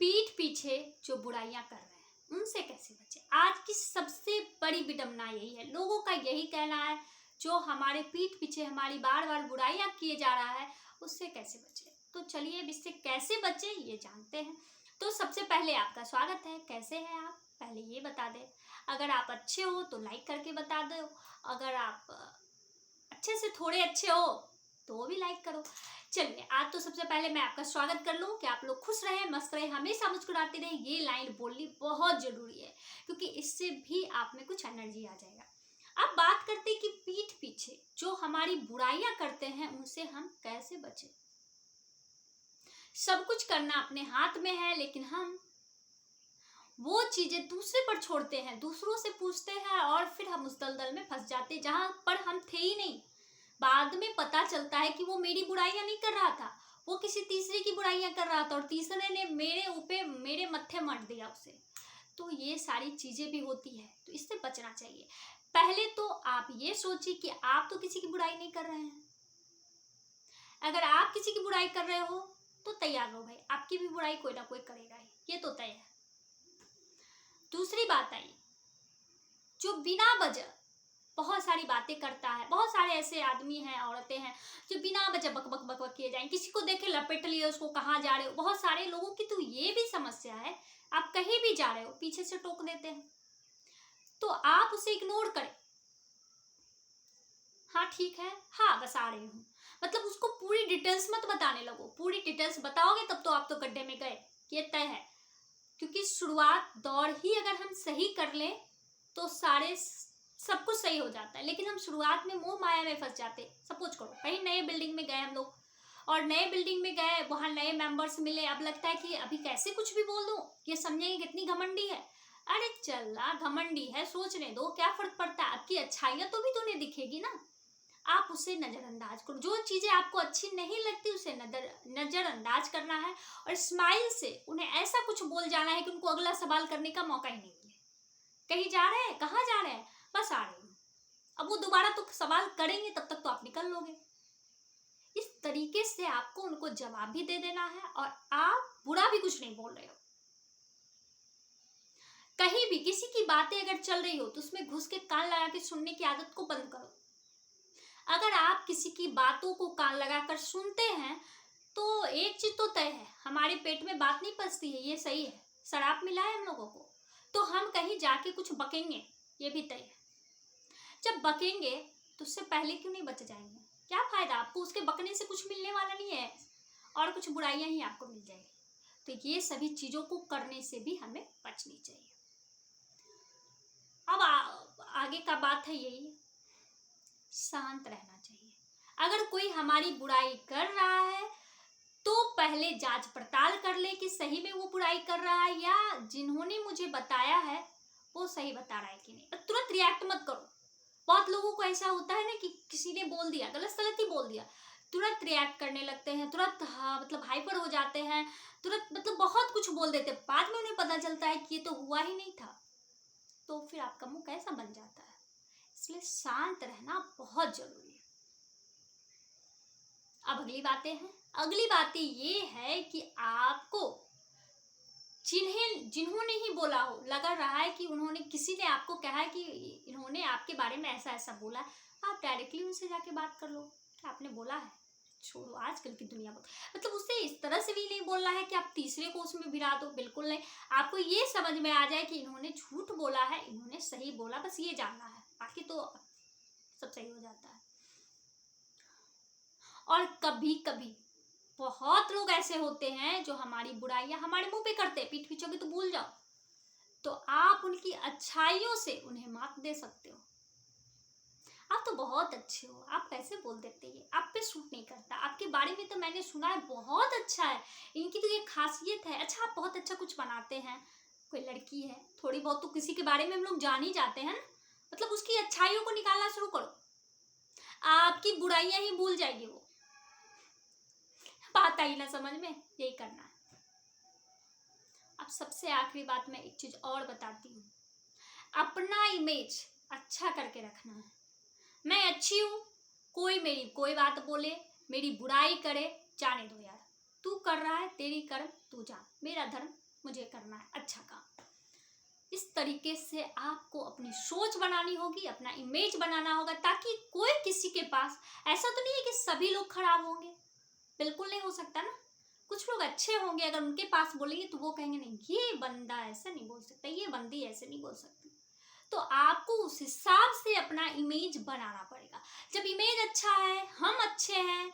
पीठ पीछे जो बुराइयां कर रहे हैं उनसे कैसे बचे। आज की सबसे बड़ी विडंबना यही है, लोगों का यही कहना है जो हमारे पीठ पीछे हमारी बार बार बुराइयां किए जा रहा है उससे कैसे बचे। तो चलिए अब इससे कैसे बचे ये जानते हैं। तो सबसे पहले आपका स्वागत है, कैसे हैं आप पहले ये बता दें। अगर आप अच्छे हो तो लाइक करके बता दो, अगर आप अच्छे से थोड़े अच्छे हो तो भी लाइक करो। चलिए आज तो सबसे पहले मैं आपका स्वागत कर लूं कि आप लोग खुश रहे, मस्त रहे, हमेशा मुस्कुराते रहे। ये लाइन बोलनी बहुत जरूरी है क्योंकि इससे भी आप में कुछ एनर्जी आ जाएगा। अब बात करते हैं कि पीठ पीछे जो हमारी बुराइयां करते हैं उनसे हम कैसे बचें। सब कुछ करना अपने हाथ में है, लेकिन हम वो चीजें दूसरे पर छोड़ते हैं, दूसरों से पूछते हैं और फिर हम उस दलदल में फंस जाते हैं जहां पर हम थे ही नहीं। बाद में पता चलता है कि वो मेरी बुराइयां नहीं कर रहा था, वो किसी तीसरे की बुराइयां कर रहा था और तीसरे ने मेरे मत्थे मर दिया उसे। तो ये सारी चीजें भी होती है, तो इससे बचना चाहिए। पहले तो आप ये सोचिए कि आप तो किसी की बुराई नहीं कर रहे हैं। अगर आप किसी की बुराई कर रहे हो तो तैयार रहो भाई, आपकी भी बुराई कोई ना कोई करेगा ही, ये तो तय है। दूसरी बात आई, जो बिना वजह बहुत सारी बातें करता है। बहुत सारे ऐसे आदमी हैं, औरतें हैं जो बिना वजह बक बक बक बक किए जाएं, किसी को देखे लपेट लिए उसको, कहाँ जा रहे हो। बहुत सारे लोगों की तो ये भी समस्या है, आप कहीं भी जा रहे हो पीछे से टोक देते हैं, तो आप उसे इग्नोर करें। हाँ ठीक है, हाँ बस आ रही हूँ, मतलब उसको पूरी डिटेल्स मत बताने लगो। पूरी डिटेल्स बताओगे तब तो आप तो गड्ढे में गए, ये तय है। क्योंकि शुरुआत दौर ही अगर हम सही कर लें तो सब कुछ सही हो जाता है, लेकिन हम शुरुआत में मोह माया में फंस जाते। सपोज करो कहीं नए बिल्डिंग में गए हम लोग, और नए बिल्डिंग में गए, वहां नए मेंबर्स मिले, अब लगता है कि अभी कैसे कुछ भी बोल दूं, ये समझेंगे कितनी घमंडी है। अरे चला घमंडी है, सोचने दो, क्या फर्क पड़ता है, आपकी अच्छाइयां तो भी तो उन्हें दिखेगी ना। आप उसे नजरअंदाज करो, जो चीजें आपको अच्छी नहीं लगती उसे नजरअंदाज करना है और स्माइल से उन्हें ऐसा कुछ बोल जाना है कि उनको अगला सवाल करने का मौका ही नहीं मिले। कहीं जा रहे हैं, कहाँ जा रहे हैं, बस आ रहे हैं। अब वो दोबारा तो सवाल करेंगे, तब तक तो आप निकल लोगे। इस तरीके से आपको उनको जवाब भी दे देना है और आप बुरा भी कुछ नहीं बोल रहे हो। कहीं भी किसी की बातें अगर चल रही हो तो उसमें घुस के कान लगा के सुनने की आदत को बंद करो। अगर आप किसी की बातों को कान लगाकर सुनते हैं तो एक चीज तो तय है, हमारे पेट में बात नहीं पचती है, ये सही है। शराब मिला है हम लोगों को, तो हम कहीं जाके कुछ बकेंगे, ये भी तय है। जब बकेंगे तो उससे पहले क्यों नहीं बच जाएंगे। क्या फायदा, आपको उसके बकने से कुछ मिलने वाला नहीं है और कुछ बुराइयां ही आपको मिल जाएगी। तो ये सभी चीजों को करने से भी हमें बचनी चाहिए। अब आगे का बात है यही, शांत रहना चाहिए। अगर कोई हमारी बुराई कर रहा है तो पहले जांच पड़ताल कर ले कि सही में वो बुराई कर रहा है या जिन्होंने मुझे बताया है वो सही बता रहा है कि नहीं। तुरंत रिएक्ट मत करो। बहुत लोगों को ऐसा होता है ना कि किसी ने बोल दिया, गलत सलत ही बोल दिया, तुरंत रिएक्ट करने लगते हैं, तुरंत हाँ मतलब हाइपर हो जाते हैं, तुरंत मतलब बहुत कुछ बोल देते हैं। बाद में उन्हें पता चलता है कि ये तो हुआ ही नहीं था, तो फिर आपका मुंह कैसा बन जाता है। इसलिए शांत रहना बहुत जरूरी है। अब अगली बातें हैं। अगली बातें ये है कि आपको जिन्होंने ही बोला हो, लगा रहा है कि उन्होंने, किसी ने आपको कहा है कि इन्होंने आपके बारे में ऐसा ऐसा बोला, आप डायरेक्टली उनसे जाके बात कर लो कि आपने बोला है। छोड़ो आजकल की दुनिया में, मतलब उससे इस तरह से भी नहीं बोलना है कि आप तीसरे को उसमें भिड़ा दो, बिल्कुल नहीं। आपको ये समझ में आ जाए कि इन्होंने झूठ बोला है, इन्होंने सही बोला, बस ये जानना है, बाकी तो सब सही हो जाता है। और कभी कभी बहुत लोग ऐसे होते हैं जो हमारी बुराइयां हमारे मुंह पे करते हैं, पीठ पीछे की तो भूल जाओ। तो आप उनकी अच्छाइयों से उन्हें मात दे सकते हो। आप तो बहुत अच्छे हो, आप कैसे बोल देते हैं, आप पे सूट नहीं करता, आपके बारे में तो मैंने सुना है बहुत अच्छा है, इनकी तो ये खासियत है। अच्छा आप बहुत अच्छा कुछ बनाते हैं, कोई लड़की है, थोड़ी बहुत तो किसी के बारे में हम लोग जान ही जाते हैं ना, मतलब उसकी अच्छाइयों को निकालना शुरू करो, आपकी बुराइयां ही भूल जाएगी वो। बात आई ना समझ में, यही करना है। अब सबसे आखिरी बात मैं एक चीज और बताती हूँ, अपना इमेज अच्छा करके रखना है। मैं अच्छी हूं, कोई मेरी कोई बात बोले, मेरी बुराई करे, जाने दो यार, तू कर रहा है तेरी कर्म तू जान, मेरा धर्म मुझे करना है अच्छा काम। इस तरीके से आपको अपनी सोच बनानी होगी, अपना इमेज बनाना होगा, ताकि कोई किसी के पास, ऐसा तो नहीं है कि सभी लोग खराब होंगे, बिल्कुल नहीं हो सकता ना। कुछ लोग अच्छे होंगे, अगर उनके पास बोलेंगे तो वो कहेंगे नहीं ये बंदा ऐसा नहीं बोल सकता, ये बंदी ऐसे नहीं बोल सकती। तो आपको उस हिसाब से अपना इमेज बनाना पड़ेगा। जब इमेज अच्छा है, हम अच्छे हैं,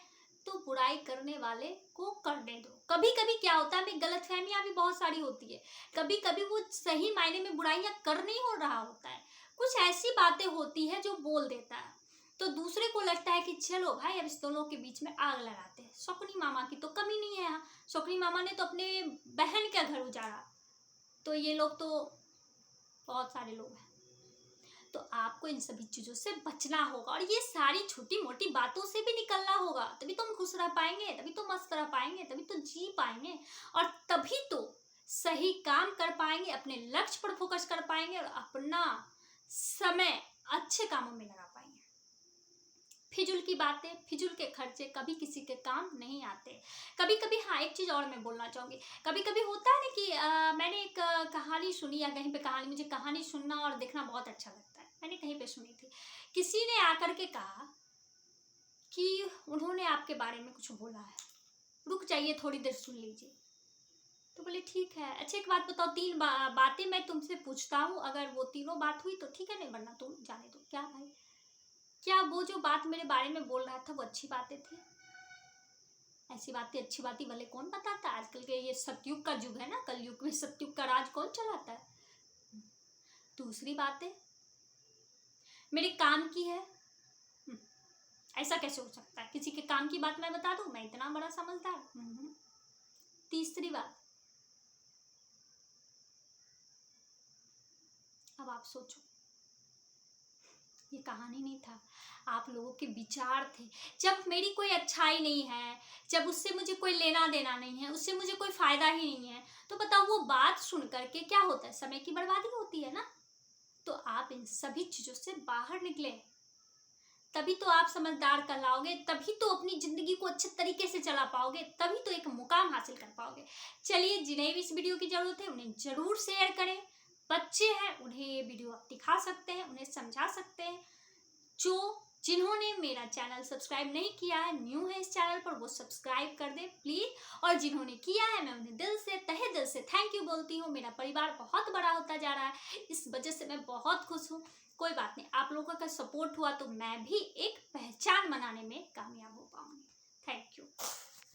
तो बुराई करने वाले को करने दो। कभी कभी क्या होता है, गलतफहमियां भी बहुत सारी होती है, कभी कभी वो सही मायने में बुराइयां कर नहीं हो रहा होता है, कुछ ऐसी बातें होती है जो बोल देता है, तो दूसरे को लगता है कि चलो भाई अब इस दोनों के बीच में आग लगाते हैं। शकुनी मामा की तो कमी नहीं है यहाँ, शकुनी मामा ने तो अपने बहन का घर उजाड़ा, तो ये लोग तो बहुत सारे लोग हैं। तो आपको इन सभी चीज़ों से बचना होगा, और ये सारी छोटी मोटी बातों से भी निकलना होगा, तभी तो हम खुश रह पाएंगे, तभी तो मस्त रह पाएंगे, तभी तो जी पाएंगे, और तभी तो सही काम कर पाएंगे, अपने लक्ष्य पर फोकस कर पाएंगे, और अपना समय अच्छे कामों में लगा पाएंगे। फिजूल की बातें, फिजूल के खर्चे कभी किसी के काम नहीं आते। कभी कभी, हाँ एक चीज़ और मैं बोलना चाहूँगी, कभी कभी होता है ना कि मैंने एक कहानी सुनी, या कहीं पे कहानी, मुझे कहानी सुनना और देखना बहुत अच्छा लगता है, मैंने कहीं पे सुनी थी, किसी ने आकर के कहा कि उन्होंने आपके बारे में कुछ बोला है, रुक जाइए थोड़ी देर सुन लीजिए। तो बोले ठीक है, अच्छा एक बात बताओ, तीन बातें मैं तुमसे पूछता हूँ, अगर वो तीनों बात हुई तो ठीक है, नहीं वरना तुम जाने दो। क्या भाई, क्या वो जो बात मेरे बारे में बोल रहा था वो अच्छी बातें थी? ऐसी बातें अच्छी बातें भले कौन बताता है, आजकल के ये सतयुग का युग है ना, कलयुग में सतयुग का राज कौन चलाता है? दूसरी बातें मेरे काम की है, ऐसा कैसे हो सकता है, किसी के काम की बात मैं बता दूं, मैं इतना बड़ा समझदार? तीसरी बात, अब आप सोचो, ये कहानी नहीं था, आप लोगों के विचार थे। जब मेरी कोई अच्छाई नहीं है, जब उससे मुझे कोई लेना देना नहीं है, उससे मुझे कोई फायदा ही नहीं है, तो बताओ वो बात सुन करके क्या होता है, समय की बर्बादी होती है ना। तो आप इन सभी चीजों से बाहर निकले, तभी तो आप समझदार कहलाओगे, तभी तो अपनी जिंदगी को अच्छे तरीके से चला पाओगे, तभी तो एक मुकाम हासिल कर पाओगे। चलिए, जिन्हें भी इस वीडियो की जरूरत है उन्हें जरूर शेयर करें। बच्चे हैं उन्हें ये वीडियो आप दिखा सकते हैं, उन्हें समझा सकते हैं। जिन्होंने मेरा चैनल सब्सक्राइब नहीं किया है, न्यू है इस चैनल पर, वो सब्सक्राइब कर दे प्लीज। और जिन्होंने किया है, मैं उन्हें दिल से, तहे दिल से थैंक यू बोलती हूँ। मेरा परिवार बहुत बड़ा होता जा रहा है, इस वजह से मैं बहुत खुश हूँ। कोई बात नहीं, आप लोगों का सपोर्ट हुआ तो मैं भी एक पहचान बनाने में कामयाब हो पाऊंगी। Thank you.